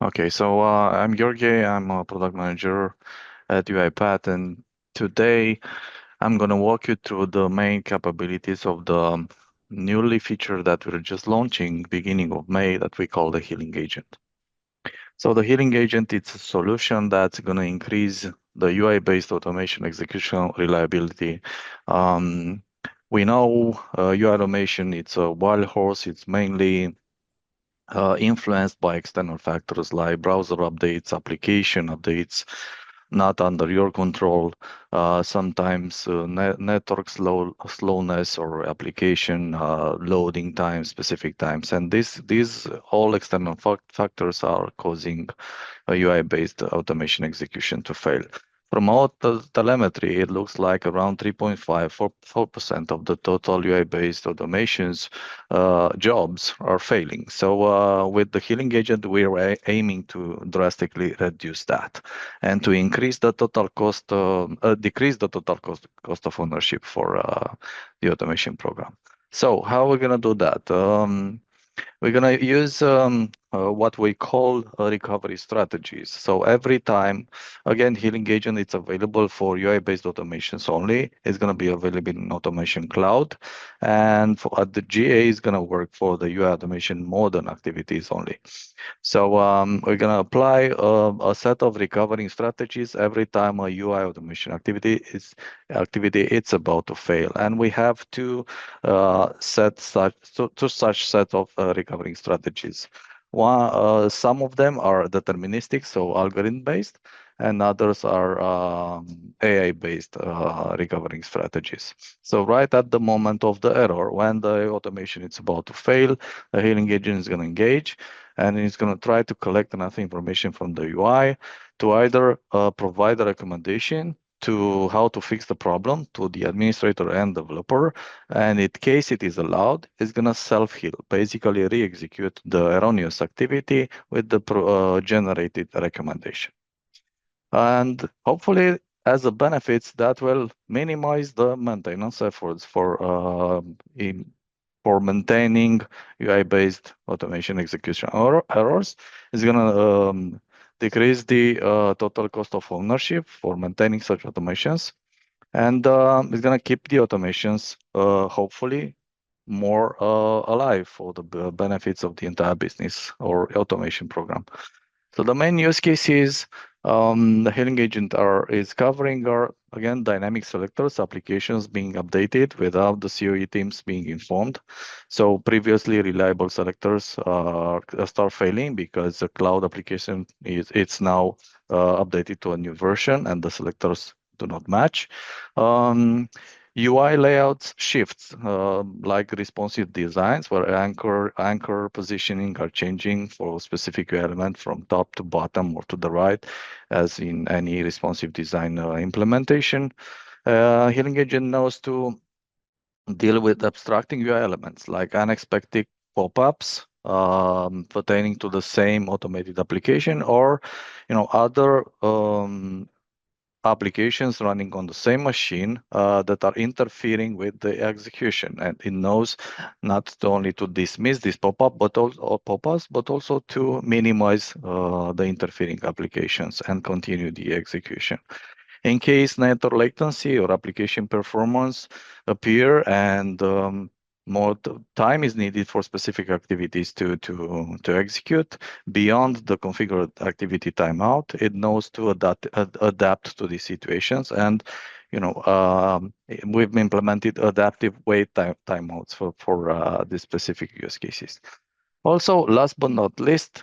Okay, so I'm Georgi. I'm a product manager at UiPath, and today I'm going to walk you through the main capabilities of the newly feature that we're just launching beginning of May that we call the Healing Agent. So the Healing Agent, it's a solution that's going to increase the UI-based automation execution reliability. Um, we know UI automation, it's a wild horse. It's mainly influenced by external factors like browser updates, application updates, not under your control. Sometimes network slowness or application loading times, specific times, and these all external factors are causing a UI-based automation execution to fail. From all the telemetry, it looks like around 3.5-4% of the total UI-based automations jobs are failing. So with the Healing Agent, we're aiming to drastically reduce that and to increase the total cost, decrease the total cost of ownership for the automation program. So how are we going to do that? We're going to use what we call recovery strategies. So every time, again, Healing Agent, it's available for UI-based automations only. It's going to be available in Automation Cloud. And the GA is going to work for the UI automation modern activities only. So we're going to apply a set of recovering strategies every time a UI automation activity it's about to fail, and we have two such set of recovering strategies. Some of them are deterministic, so algorithm based, and others are AI-based recovering strategies. So right at the moment of the error, when the automation is about to fail, the Healing Agent is going to engage, and it's going to try to collect enough information from the UI to either provide a recommendation to how to fix the problem to the administrator and developer, and in case it is allowed, it's going to self-heal, basically re-execute the erroneous activity with the generated recommendation. And hopefully, as a benefits, that will minimize the maintenance efforts for maintaining UI-based automation execution errors. It's going to decrease the total cost of ownership for maintaining such automations, and it's going to keep the automations hopefully more alive for the benefits of the entire business or automation program. So the main use cases the Healing Agent is covering are, again, dynamic selectors, applications being updated without the COE teams being informed. So previously reliable selectors start failing because the cloud application it's now updated to a new version and the selectors do not match. UI layouts shifts, like responsive designs where anchor positioning are changing for specific element from top to bottom or to the right, as in any responsive design implementation. Healing Agent knows to deal with abstracting UI elements like unexpected pop-ups pertaining to the same automated application, or other applications running on the same machine that are interfering with the execution, and it knows not only to dismiss this pop-up pop-ups, but also to minimize the interfering applications and continue the execution. In case network latency or application performance appear and more time is needed for specific activities to execute beyond the configured activity timeout, it knows to adapt to these situations. And we've implemented adaptive wait timeouts for these specific use cases. Also, last but not least,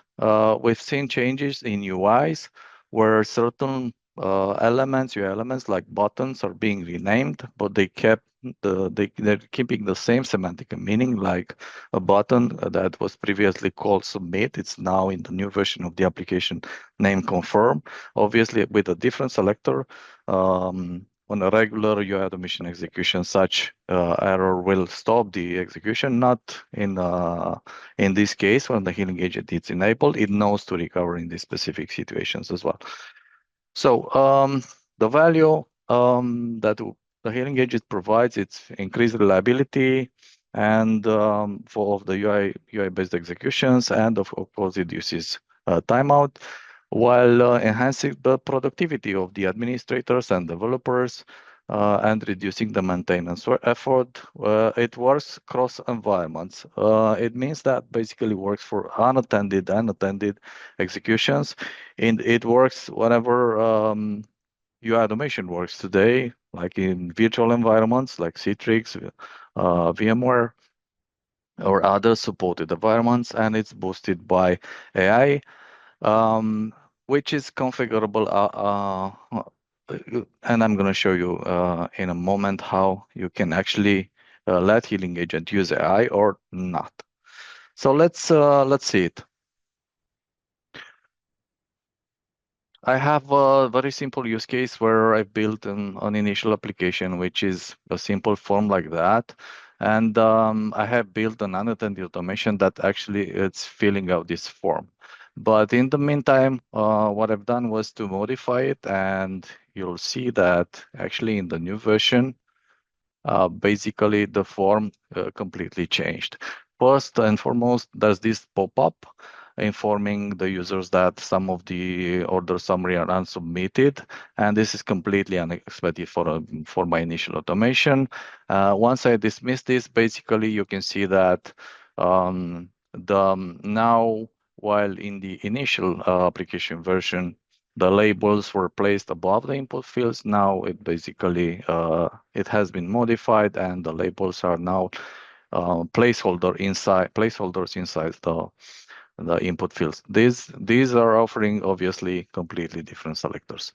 we've seen changes in UIs where certain UI elements like buttons are being renamed, but they're keeping the same semantic meaning, like a button that was previously called submit. It's now in the new version of the application named confirm, obviously with a different selector. On a regular UI automation execution, such error will stop the execution, not in this case, when the Healing Agent is enabled, it knows to recover in these specific situations as well. So the value that the Healing Agent provides, it's increased reliability and for the UI-based executions, and of course, it reduces timeout, while enhancing the productivity of the administrators and developers and reducing the maintenance effort. It works cross environments. It means that basically works for unattended and attended executions, and it works whenever UI automation works today, like in virtual environments like Citrix, VMware, or other supported environments, and it's boosted by AI, which is configurable. And I'm going to show you in a moment how you can actually let Healing Agent use AI or not. So let's see it. I have a very simple use case where I built an initial application, which is a simple form like that. And I have built an unattended automation that actually it's filling out this form. But in the meantime, what I've done was to modify it, and you'll see that actually in the new version, basically the form completely changed. First and foremost, there's this pop-up informing the users that some of the order summary are unsubmitted, and this is completely unexpected for my initial automation. Once I dismiss this, basically you can see that now, while in the initial application version, the labels were placed above the input fields. Now it basically it has been modified, and the labels are now placeholders inside the input fields. These are offering obviously completely different selectors.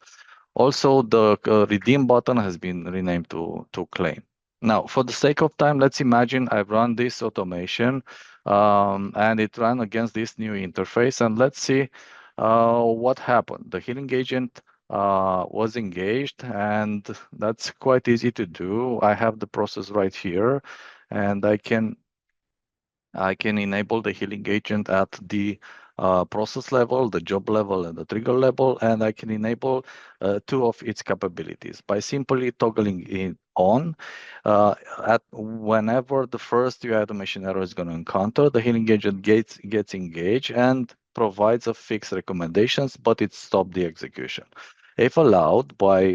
Also, the redeem button has been renamed to claim. Now, for the sake of time, let's imagine I've run this automation and it ran against this new interface, and let's see what happened. The healing agent was engaged, and that's quite easy to do. I have the process right here, and I can enable the healing agent at the process level, the job level, and the trigger level, and I can enable two of its capabilities by simply toggling it on. At whenever the first UI automation error is going to encounter, the healing agent gets engaged and provides a fixed recommendations, but it stops the execution. If allowed by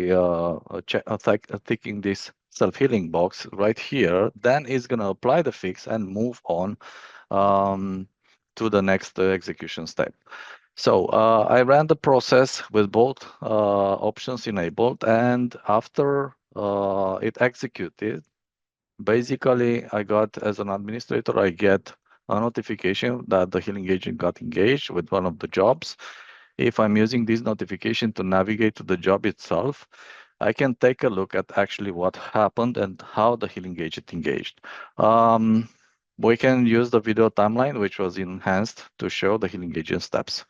ticking this self-healing box right here, then it's going to apply the fix and move on to the next execution step. So I ran the process with both options enabled, and after it executed, basically I got, as an administrator, I get a notification that the healing agent got engaged with one of the jobs. If I'm using this notification to navigate to the job itself, I can take a look at actually what happened and how the healing agent engaged. We can use the video timeline, which was enhanced to show the healing agent steps.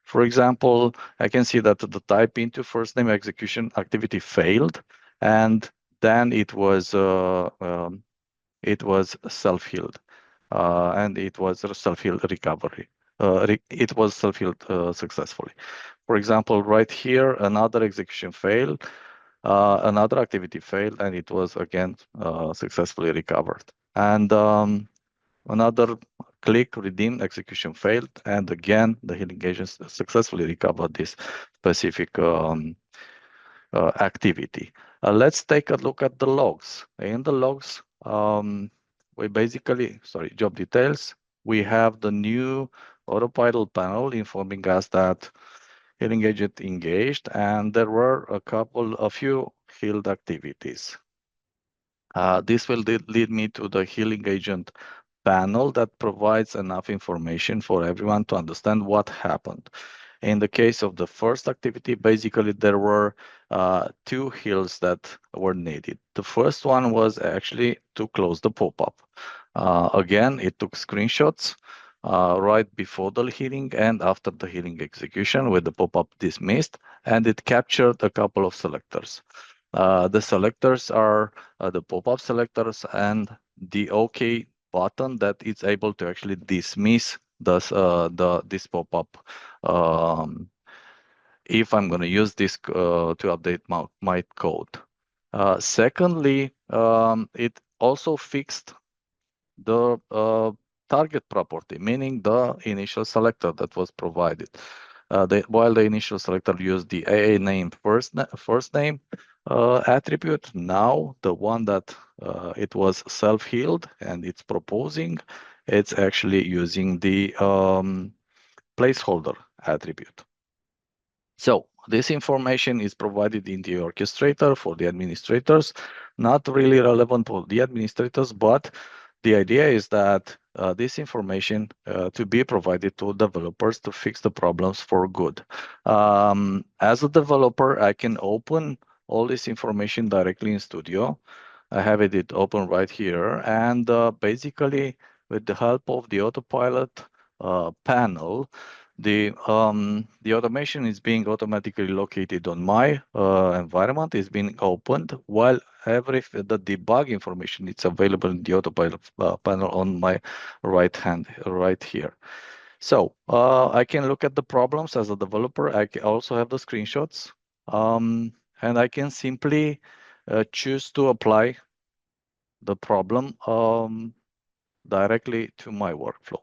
For example, I can see that the type into first name execution activity failed, and then it was self-healed, and it was a self-healed recovery. It was self-healed successfully. For example, right here, another execution failed, another activity failed, and it was again successfully recovered. And another click, redeem, execution failed, and again, the healing agent successfully recovered this specific activity. Let's take a look at the logs. In the logs, we basically, job details, we have the new autopilot panel informing us that healing agent engaged, and there were a few healed activities. This will lead me to the healing agent panel that provides enough information for everyone to understand what happened. In the case of the first activity, basically there were two heals that were needed. The first one was actually to close the pop-up. Again, it took screenshots right before the healing and after the healing execution with the pop-up dismissed, and it captured a couple of selectors. The selectors are the pop-up selectors and the OK button that is able to actually dismiss this pop-up if I'm going to use this to update my code. Secondly, it also fixed the target property, meaning the initial selector that was provided. While the initial selector used the AA name first name attribute, now the one that it was self-healed and it's proposing, it's actually using the placeholder attribute. So this information is provided in the orchestrator for the administrators, not really relevant for the administrators, but the idea is that this information to be provided to developers to fix the problems for good. As a developer, I can open all this information directly in Studio. I have it open right here, and basically with the help of the autopilot panel, the automation is being automatically located on my environment, is being opened, while the debug information is available in the autopilot panel on my right hand, right here. So I can look at the problems as a developer. I can also have the screenshots, and I can simply choose to apply the problem directly to my workflow.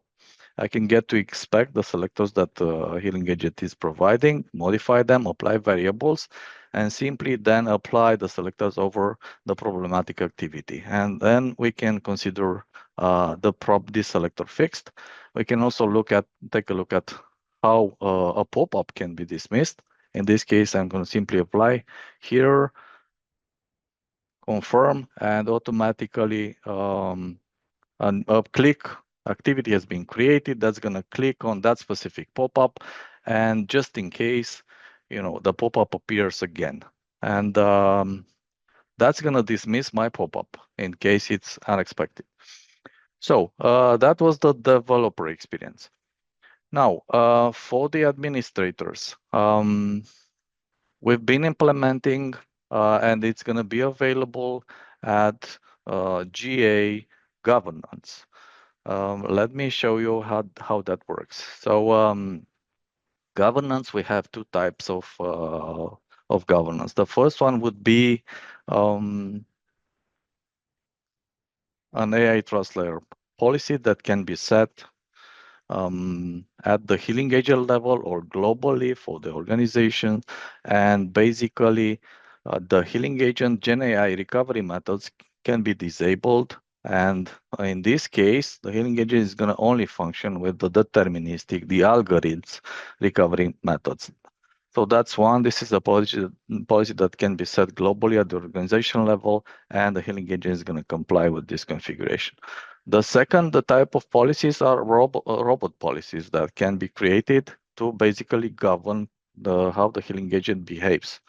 I can get to expect the selectors that Healing Agent is providing, modify them, apply variables, and simply then apply the selectors over the problematic activity. And then we can consider this selector fixed. We can also take a look at how a pop-up can be dismissed. In this case, I'm going to simply apply here, confirm, and automatically a click activity has been created. That's going to click on that specific pop-up, and just in case, the pop-up appears again, and that's going to dismiss my pop-up in case it's unexpected. So that was the developer experience. Now, for the administrators, we've been implementing, and it's going to be available at GA governance. Let me show you how that works. So governance, we have two types of governance. The first one would be an AI trust layer policy that can be set at the Healing Agent level or globally for the organization. And basically, the Healing Agent Gen AI recovery methods can be disabled. And in this case, the Healing Agent is going to only function with the deterministic, the algorithms recovery methods. So that's one. This is a policy that can be set globally at the organization level, and the Healing Agent is going to comply with this configuration. The second type of policies are robot policies that can be created to basically govern how the Healing Agent behaves.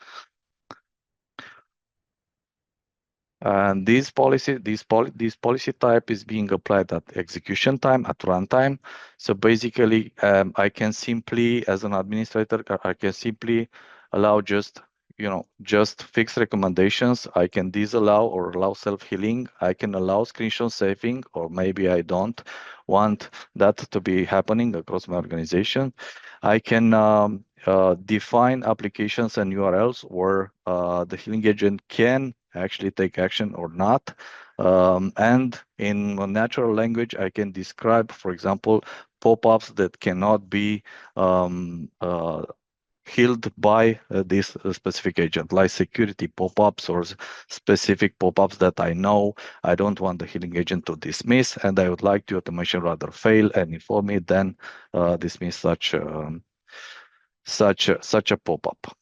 And this policy type is being applied at execution time, at runtime. So basically, I can simply, as an administrator, I can simply allow just fixed recommendations. I can disallow or allow self-healing. I can allow screenshot saving, or maybe I don't want that to be happening across my organization. I can define applications and URLs where the Healing Agent can actually take action or not. And in natural language, I can describe, for example, pop-ups that cannot be healed by this specific agent, like security pop-ups or specific pop-ups that I know I don't want the Healing Agent to dismiss, and I would like the automation rather fail and inform me, then dismiss such a pop-up.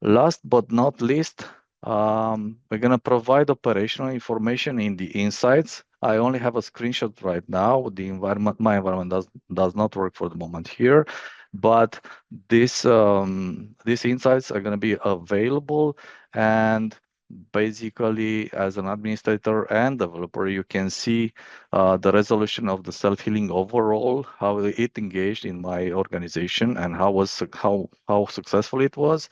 Last but not least, we're going to provide operational information in the insights. I only have a screenshot right now. My environment does not work for the moment here, but these insights are going to be available, and basically, as an administrator and developer, you can see the resolution of the self-healing overall, how it engaged in my organization, and how successful it was.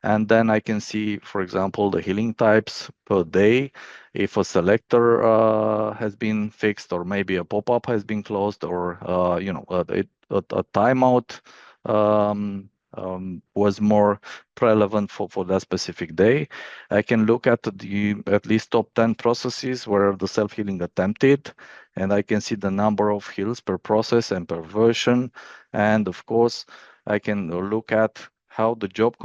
And then I can see, for example, the healing types per day, if a selector has been fixed, or maybe a pop-up has been closed, or a timeout was more relevant for that specific day. I can look at the at least top 10 processes where the self-healing attempted, and I can see the number of heals per process and per version. And of course, I can look at how the job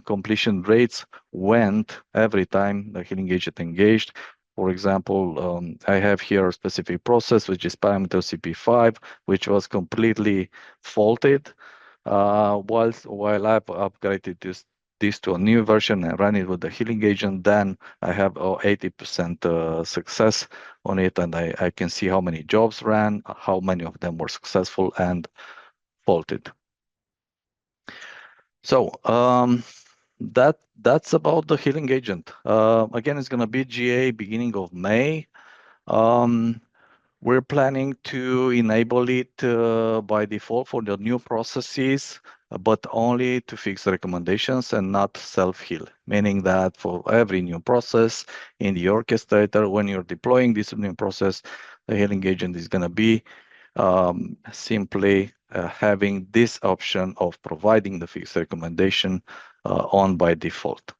completion rates went every time the healing agent engaged. For example, I have here a specific process, which is parameter CP5, which was completely faulted. While I've upgraded this to a new version and run it with the healing agent, then I have 80% success on it, and I can see how many jobs ran, how many of them were successful and faulted. So that's about the healing agent. Again, it's going to be GA beginning of May. We're planning to enable it by default for the new processes, but only to fix the recommendations and not self-heal, meaning that for every new process in the orchestrator, when you're deploying this new process, the healing agent is going to be simply having this option of providing the fixed recommendation on by default.